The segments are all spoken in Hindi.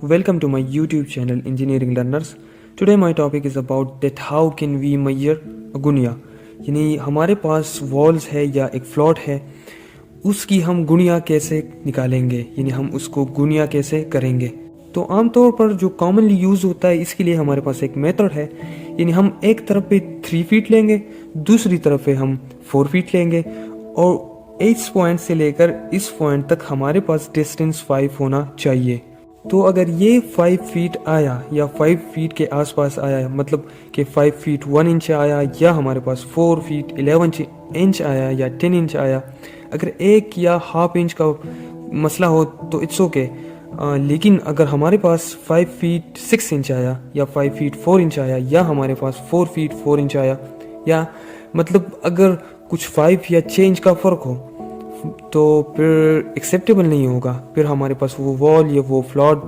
Welcome to my YouTube channel Engineering Learners. Today my topic is about that how can we measure a गुनिया, यानी हमारे पास वॉल्स है या एक फ्लॉट है, उसकी हम गुनिया कैसे निकालेंगे, यानी हम उसको गुनिया कैसे करेंगे। तो आमतौर पर जो कॉमनली यूज़ होता है इसके लिए हमारे पास एक मेथड है, यानी हम एक तरफ पे 3 फीट लेंगे, दूसरी तरफ पे हम 4 फीट लेंगे और इस पॉइंट से लेकर इस पॉइंट तक हमारे पास डिस्टेंस 5 होना चाहिए। तो अगर ये 5 फीट आया या 5 फीट के आसपास आया, मतलब कि 5 फीट 1 इंच आया या हमारे पास 4 फीट 11 इंच आया या 10 इंच आया, अगर 1 या हाफ इंच का मसला हो तो इट्स ओके। लेकिन अगर हमारे पास 5 फीट 6 इंच आया या 5 फीट 4 इंच आया या हमारे पास 4 फीट 4 इंच आया, या मतलब अगर कुछ 5 या 6 इंच का फ़र्क हो तो फिर एक्सेप्टेबल नहीं होगा, फिर हमारे पास वो वॉल या वो फ्लॉट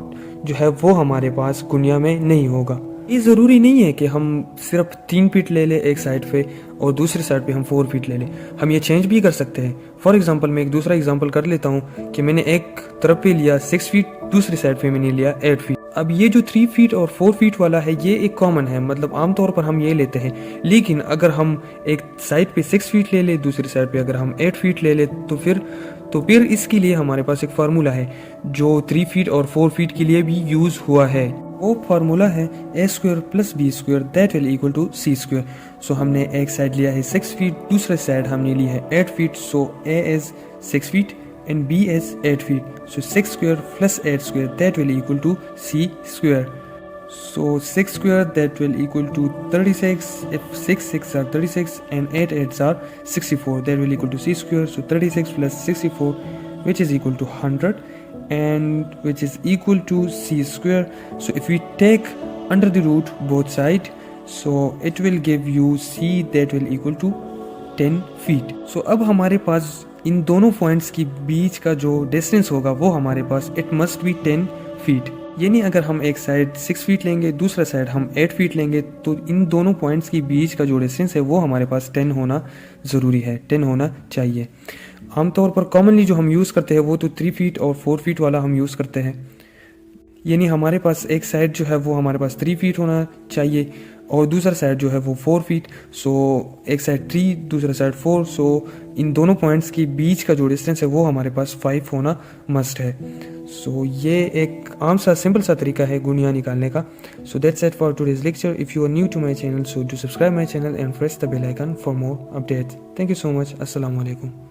जो है वो हमारे पास गुनिया में नहीं होगा। ये ज़रूरी नहीं है कि हम सिर्फ 3 फीट ले लें एक साइड पे और दूसरी साइड पे हम 4 फीट ले लें, हम ये चेंज भी कर सकते हैं। फॉर एग्जांपल मैं एक दूसरा एग्जांपल कर लेता हूँ कि मैंने एक तरफ पे लिया 6 फीट, दूसरी साइड पे मैंने लिया 8 फीट। अब ये जो 3 फीट और 4 फीट वाला है ये एक कॉमन है, मतलब आमतौर पर हम ये लेते हैं। लेकिन अगर हम एक साइड पे 6 फीट ले ले, दूसरी साइड पे अगर हम 8 फीट ले ले तो फिर इसके लिए हमारे पास एक फार्मूला है जो 3 फीट और 4 फीट के लिए भी यूज हुआ है। वो फार्मूला है a² + b² that will equal to c²। So हमने एक साइड लिया है 6 फीट, दूसरे साइड हमने ली है 8 feet. So a is 6 feet and b is 8 feet. So 6² + 8² that will equal to c². So 6² that will equal to 36. If 6 6 are 36 and 8 8s are 64, that will equal to c². So 36 + 64 which is equal to 100 and which is equal to c². So if we take under the root both sides, so it will give you c that will equal to 10 feet. So अब हमारे पास इन दोनों पॉइंट्स की बीच का जो डिस्टेंस होगा वो हमारे पास इट मस्ट बी 10 फीट। यानी अगर हम एक साइड 6 फीट लेंगे, दूसरा साइड हम 8 फीट लेंगे, तो इन दोनों पॉइंट्स की बीच का जो डिस्टेंस है वो हमारे पास 10 होना ज़रूरी है, 10 होना चाहिए। आमतौर पर कॉमनली जो हम यूज़ करते हैं वो तो 3 फीट और 4 फीट वाला हम यूज़ करते हैं। यानी हमारे पास एक साइड जो है वो हमारे पास 3 फीट होना चाहिए और दूसरा साइड जो है वो 4 फीट। सो एक साइड 3, दूसरा साइड 4। सो इन दोनों पॉइंट्स के बीच का जो डिस्टेंस है वो हमारे पास 5 होना मस्ट है। सो ये एक आम सा सिंपल सा तरीका है गुनिया निकालने का। So that's it for today's lecture. If you are new to my channel, so do subscribe my channel and press the bell icon for more updates. Thank you so much. अस्सलाम वालेकुम।